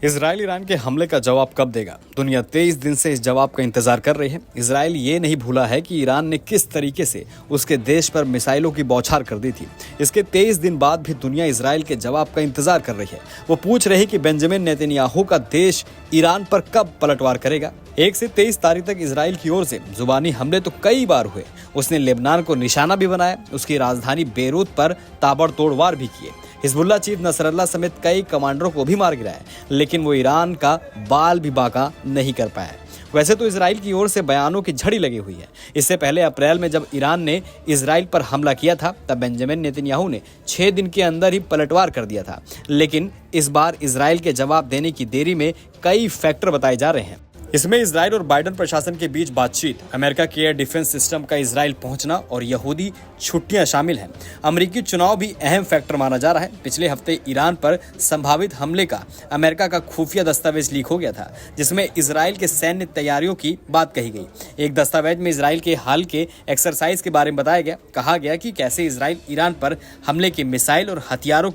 Israel Iran के हमले का जवाब कब देगा? दुनिया 23 दिन से इस जवाब का इंतजार कर रही है। इजराइल ये नहीं भूला है कि ईरान ने किस तरीके से उसके देश पर मिसाइलों की बौछार कर दी थी। इसके 23 दिन बाद भी दुनिया इजराइल के जवाब का इंतजार कर रही है। वो पूछ रही कि बेंजामिन नेतन्याहू का देश ईरान पर कब पलटवार करेगा। 1 से 23 तारीख तक इजराइल की ओर से जुबानी हमले तो कई बार हुए। उसने लेबनान को निशाना भी बनाया, उसकी राजधानी बेरूत पर ताबड़तोड़ वार भी किए। हिजबुल्ला चीफ नसरल्ला समेत कई कमांडरों को भी मार गिराया, लेकिन वो ईरान का बाल भी बांका नहीं कर पाया। वैसे तो इजराइल की ओर से बयानों की झड़ी लगी हुई है। इससे पहले अप्रैल में जब ईरान ने इजराइल पर हमला किया था, तब बेंजामिन नेतन्याहू ने 6 दिन के अंदर ही पलटवार कर दिया था। लेकिन इस बार इजराइल के जवाब देने की देरी में कई फैक्टर बताए जा रहे हैं। इसमें इजराइल और बाइडेन प्रशासन के बीच बातचीत, अमेरिका के एयर डिफेंस सिस्टम का इजराइल पहुंचना और यहूदी छुट्टियां शामिल हैं। अमेरिकी चुनाव भी अहम फैक्टर माना जा रहा है। पिछले हफ्ते ईरान पर संभावित हमले का अमेरिका का खुफिया दस्तावेज लीक हो गया था, जिसमें इजराइल के सैन्य तैयारियों की बात कही गई। एक दस्तावेज में इजराइल के हाल के एक्सरसाइज के बारे में बताया गया। कहा गया कि कैसे इजराइल ईरान पर हमले के मिसाइल और हथियारों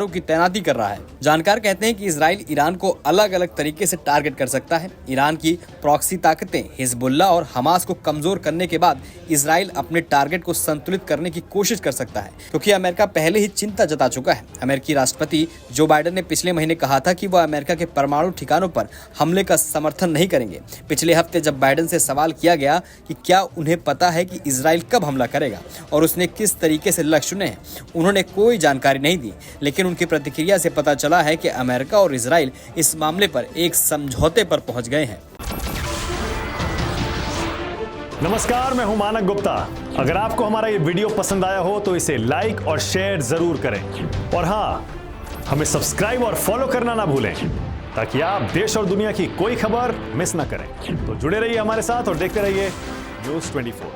की तैनाती कर रहा है। जानकार कहते हैं कि इजराइल ईरान को अलग अलग तरीके से टारगेट कर सकता है। ईरान की प्रॉक्सी ताकतें हिजबुल्ला और हमास को कमजोर करने के बाद इजराइल अपने टारगेट को संतुलित करने की कोशिश कर सकता है, क्योंकि अमेरिका पहले ही चिंता जता चुका है। अमेरिकी राष्ट्रपति जो बाइडेन ने पिछले महीने कहा था कि वह अमेरिका के परमाणु ठिकानों पर हमले का समर्थन नहीं करेंगे। पिछले हफ्ते जब बाइडेन से सवाल किया गया कि क्या उन्हें पता है कि इजराइल कब हमला करेगा और उसने किस तरीके से लक्ष्य चुने हैं, उन्होंने कोई जानकारी नहीं दी। लेकिन उनकी प्रतिक्रिया से पता चला है कि अमेरिका और इजराइल इस मामले पर एक समझौते पर पहुंच गए हैं। नमस्कार, मैं हूं मानक गुप्ता। अगर आपको हमारा ये वीडियो पसंद आया हो तो इसे लाइक और शेयर जरूर करें, और हाँ, हमें सब्सक्राइब और फॉलो करना ना भूलें, ताकि आप देश और दुनिया की कोई खबर मिस ना करें। तो जुड़े रहिए हमारे साथ और देखते रहिए न्यूज़ 24।